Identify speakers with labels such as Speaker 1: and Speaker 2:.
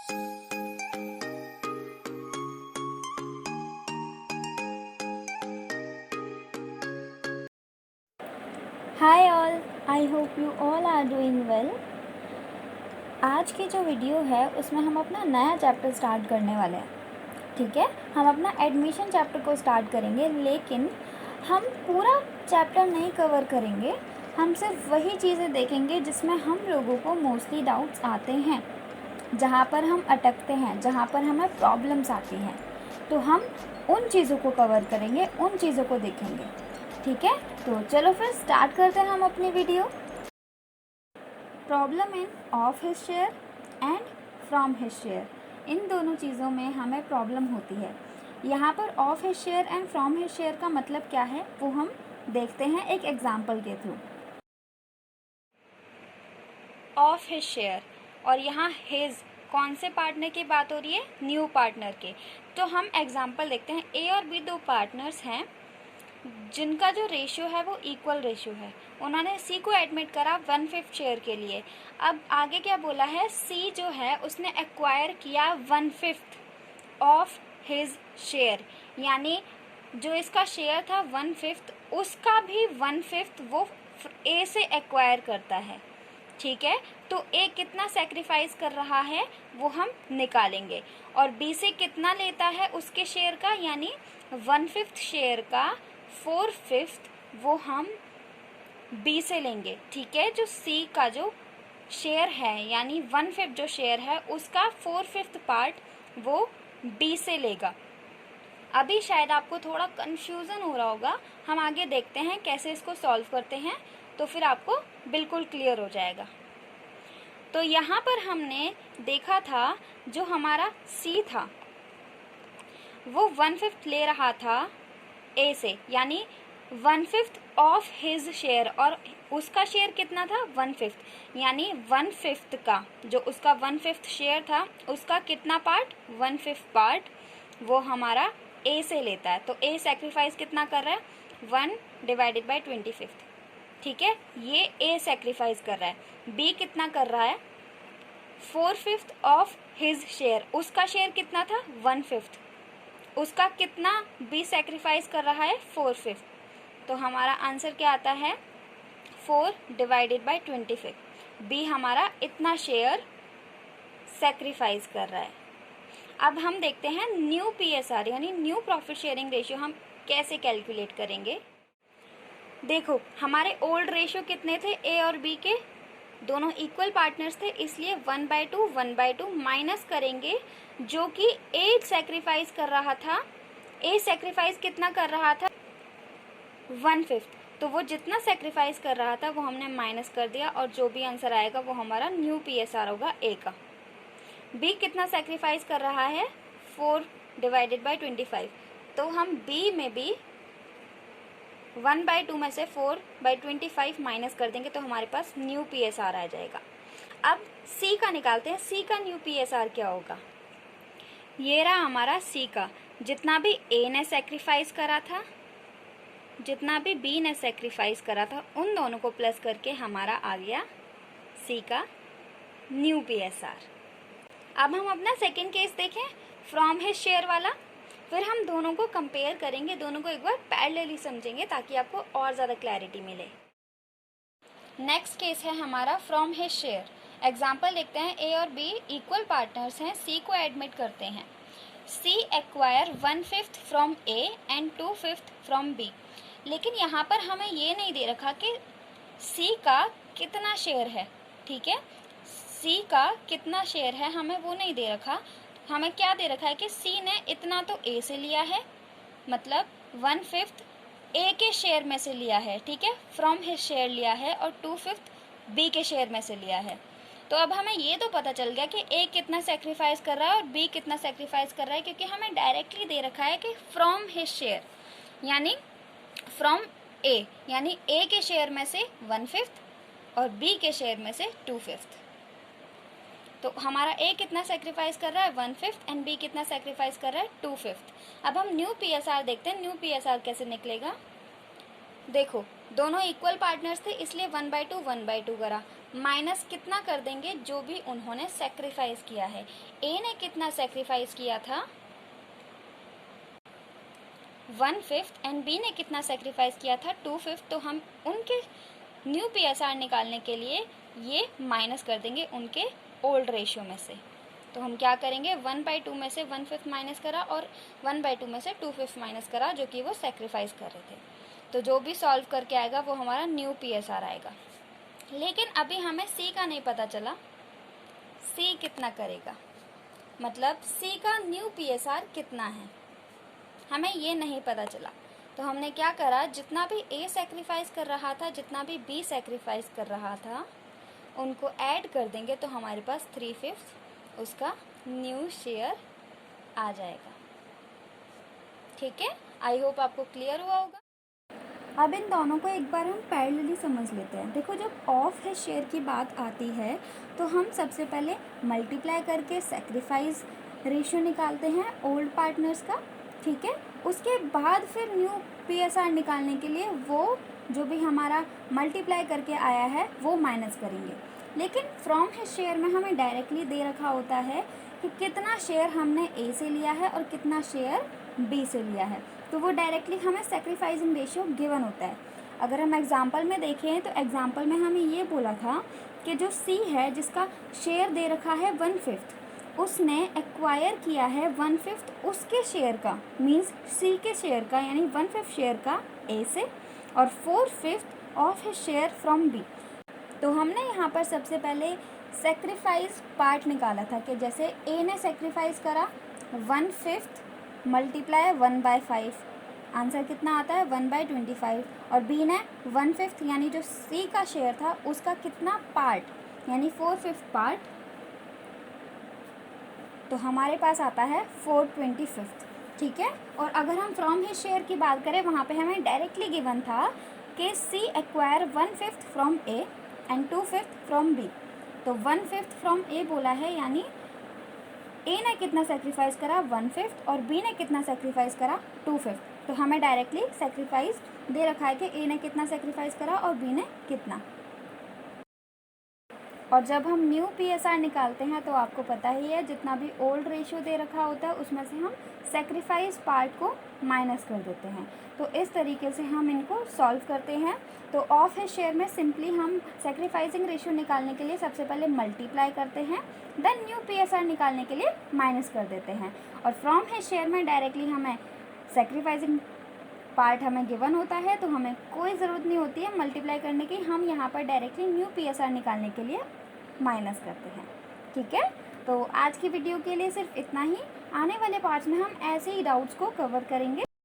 Speaker 1: Hi all, I hope you all are doing well. आज की जो वीडियो है उसमें हम अपना नया चैप्टर स्टार्ट करने वाले हैं। ठीक है, हम अपना एडमिशन चैप्टर को स्टार्ट करेंगे, लेकिन हम पूरा चैप्टर नहीं कवर करेंगे। हम सिर्फ वही चीज़ें देखेंगे जिसमें हम लोगों को मोस्टली डाउट्स आते हैं, जहाँ पर हम अटकते हैं, जहाँ पर हमें प्रॉब्लम्स आती हैं, तो हम उन चीज़ों को कवर करेंगे, उन चीज़ों को देखेंगे। ठीक है, तो चलो फिर स्टार्ट करते हैं हम अपनी video. Problem in of his share and from his share, इन दोनों चीज़ों में हमें प्रॉब्लम होती है। यहाँ पर of his share and from his share का मतलब क्या है वो हम देखते हैं एक एग्जाम्पल के थ्रू। ऑफ हिज शेयर, और यहाँ हिज कौन से पार्टनर की बात हो रही है? न्यू पार्टनर के। तो हम एग्जाम्पल देखते हैं। ए और बी दो पार्टनर्स हैं जिनका जो रेशियो है वो इक्वल रेशियो है। उन्होंने सी को एडमिट करा 1/5 शेयर के लिए। अब आगे क्या बोला है? सी जो है उसने एक्वायर किया 1/5 ऑफ हिज शेयर, यानी जो इसका शेयर था 1/5, उसका भी 1/5 वो ए से एक्वायर करता है। ठीक है, तो ए कितना सेक्रीफाइस कर रहा है वो हम निकालेंगे, और बी से कितना लेता है उसके शेयर का, यानी 1/5 शेयर का 4/5 वो हम बी से लेंगे। ठीक है, जो सी का जो शेयर है यानी 1/5 जो शेयर है उसका 4/5 पार्ट वो बी से लेगा। अभी शायद आपको थोड़ा कन्फ्यूज़न हो रहा होगा, हम आगे देखते हैं कैसे इसको सॉल्व करते हैं, तो फिर आपको बिल्कुल क्लियर हो जाएगा। तो यहाँ पर हमने देखा था जो हमारा सी था वो 1/5 ले रहा था ए से, यानी 1/5 ऑफ हिज शेयर, और उसका शेयर कितना था? 1/5, यानी 1/5 का जो उसका 1/5 शेयर था उसका कितना पार्ट? 1/5 पार्ट वो हमारा ए से लेता है। तो ए सेक्रीफाइस कितना कर रहा है? 1/25। ठीक है, ये ए सेक्रीफाइस कर रहा है। बी कितना कर रहा है? 4/5 ऑफ हिज शेयर, उसका शेयर कितना था? 1/5, उसका कितना बी सेक्रीफाइस कर रहा है? 4/5। तो हमारा आंसर क्या आता है? 4/25। बी हमारा इतना शेयर सेक्रीफाइस कर रहा है। अब हम देखते हैं न्यू पीएसआर यानी न्यू प्रॉफिट शेयरिंग रेशियो हम कैसे कैलकुलेट करेंगे। देखो, हमारे ओल्ड रेशियो कितने थे? ए और बी के दोनों इक्वल पार्टनर्स थे, इसलिए 1/2 माइनस करेंगे जो कि ए सेक्रीफाइस कर रहा था। ए सेक्रीफाइस कितना कर रहा था? 1/5। तो वो जितना सेक्रीफाइस कर रहा था वो हमने माइनस कर दिया, और जो भी आंसर आएगा वो हमारा न्यू पीएसआर होगा ए का। बी कितना सेक्रीफाइस कर रहा है? 4/25। तो हम बी में भी 1/2 में से 4/25 माइनस कर देंगे तो हमारे पास न्यू पीएसआर आ जाएगा। अब सी का निकालते हैं। सी का न्यू पीएसआर क्या होगा? ये रहा हमारा सी का, जितना भी ए ने सेक्रीफाइस करा था, जितना भी बी ने सेक्रीफाइस करा था, उन दोनों को प्लस करके हमारा आ गया सी का न्यू पीएसआर। अब हम अपना सेकेंड केस देखें, फ्रॉम हिज शेयर वाला। फिर हम दोनों को कंपेयर करेंगे, दोनों को एक बार पैरेलली समझेंगे ताकि आपको और ज़्यादा क्लैरिटी मिले। नेक्स्ट केस है हमारा फ्रॉम हिज शेयर। एग्जाम्पल देखते हैं। ए और बी इक्वल पार्टनर्स हैं, सी को एडमिट करते हैं। C acquire 1/5 from A and 2/5 from B, लेकिन यहाँ पर हमें ये नहीं दे रखा कि सी का कितना शेयर है। ठीक है, सी का कितना शेयर है हमें वो नहीं दे रखा। हमें क्या दे रखा है कि सी ने इतना तो ए से लिया है, मतलब 1/5 ए के शेयर में से लिया है। ठीक है, फ्रॉम हिज शेयर लिया है, और 2/5 बी के शेयर में से लिया है। तो अब हमें ये तो पता चल गया कि ए कितना सेक्रीफाइस कर रहा है और बी कितना सेक्रीफाइस कर रहा है, क्योंकि हमें डायरेक्टली दे रखा है कि फ्रॉम हिज शेयर, यानी फ्रॉम ए, यानी ए के शेयर में से 1/5 और बी के शेयर में से 2/5। तो हमारा ए कितना सेक्रीफाइस कर रहा है? 1/5, एंड बी कितना सेक्रीफाइस कर रहा है? 2/5। अब हम न्यू पीएसआर देखते हैं। न्यू पीएसआर कैसे निकलेगा? देखो, दोनों इक्वल पार्टनर्स थे इसलिए 1/2 करा, माइनस कितना कर देंगे, जो भी उन्होंने सेक्रीफाइस किया है। ए ने कितना सेक्रीफाइस किया था, 1/5 एंड बी ने कितना सेक्रीफाइस किया था, 2/5। तो हम उनके न्यू PSR निकालने के लिए ये माइनस कर देंगे उनके ओल्ड रेशियो में से। तो हम क्या करेंगे, 1/2 में से 1/5 माइनस करा और 1/2 में से 2/5 माइनस करा, जो कि वो सेक्रीफाइस कर रहे थे। तो जो भी सॉल्व करके आएगा वो हमारा न्यू PSR आएगा। लेकिन अभी हमें C का नहीं पता चला, C कितना करेगा, मतलब C का न्यू PSR कितना है, हमें ये नहीं पता चला। तो हमने क्या करा, जितना भी A सेक्रीफाइस कर रहा था, जितना भी B सेक्रीफाइस कर रहा था, उनको ऐड कर देंगे तो हमारे पास 3/5 उसका न्यू शेयर आ जाएगा। ठीक है, आई होप आपको क्लियर हुआ होगा। अब इन दोनों को एक बार हम पैरेलली समझ लेते हैं। देखो, जब ऑफ है शेयर की बात आती है तो हम सबसे पहले मल्टीप्लाई करके सेक्रीफाइस रेशियो निकालते हैं ओल्ड पार्टनर्स का। ठीक है, उसके बाद फिर न्यू PSR निकालने के लिए वो जो भी हमारा मल्टीप्लाई करके आया है वो माइनस करेंगे। लेकिन फ्रॉम हिज शेयर में हमें डायरेक्टली दे रखा होता है कि कितना शेयर हमने A से लिया है और कितना शेयर B से लिया है, तो वो डायरेक्टली हमें सेक्रीफाइसिंग रेशियो गिवन होता है। अगर हम एग्जांपल में देखें तो एग्जांपल में हमें ये बोला था कि जो C है जिसका शेयर दे रखा है 1/5, उसने एक्वायर किया है 1/5 उसके शेयर का, मींस C के शेयर का, यानी 1/5 शेयर का A से और 4/5 of his share from B। तो हमने यहाँ पर सबसे पहले सेक्रीफाइस पार्ट निकाला था कि जैसे A ने सेक्रीफाइस करा 1/5 मल्टीप्लाई 1/5, आंसर कितना आता है 1/25, और B ने 1/5 यानी जो C का शेयर था उसका कितना पार्ट यानी 4/5 पार्ट, तो हमारे पास आता है 4/25। ठीक है, और अगर हम फ्रॉम हिज शेयर की बात करें, वहाँ पे हमें डायरेक्टली गिवन था कि C acquire 1/5 from A and 2/5 from B। तो 1/5 फ्रॉम A बोला है, यानी A ने कितना सेक्रीफाइस करा 1/5 और B ने कितना सेक्रीफाइस करा 2/5। तो हमें डायरेक्टली सेक्रीफाइस दे रखा है कि A ने कितना सेक्रीफाइस करा और B ने कितना। और जब हम न्यू PSR निकालते हैं तो आपको पता ही है, जितना भी ओल्ड रेशियो दे रखा होता है उसमें से हम सेक्रीफाइस पार्ट को माइनस कर देते हैं। तो इस तरीके से हम इनको सॉल्व करते हैं। तो ऑफ हिज शेयर में सिंपली हम सेक्रीफाइसिंग रेशियो निकालने के लिए सबसे पहले मल्टीप्लाई करते हैं, देन न्यू PSR निकालने के लिए माइनस कर देते हैं। और फ्रॉम हिज शेयर में डायरेक्टली हमें सेक्रीफाइसिंग पार्ट हमें गिवन होता है, तो हमें कोई ज़रूरत नहीं होती है मल्टीप्लाई करने की, हम यहाँ पर डायरेक्टली न्यू PSR निकालने के लिए माइनस करते हैं। ठीक है, तो आज की वीडियो के लिए सिर्फ इतना ही। आने वाले पार्ट्स में हम ऐसे ही डाउट्स को कवर करेंगे।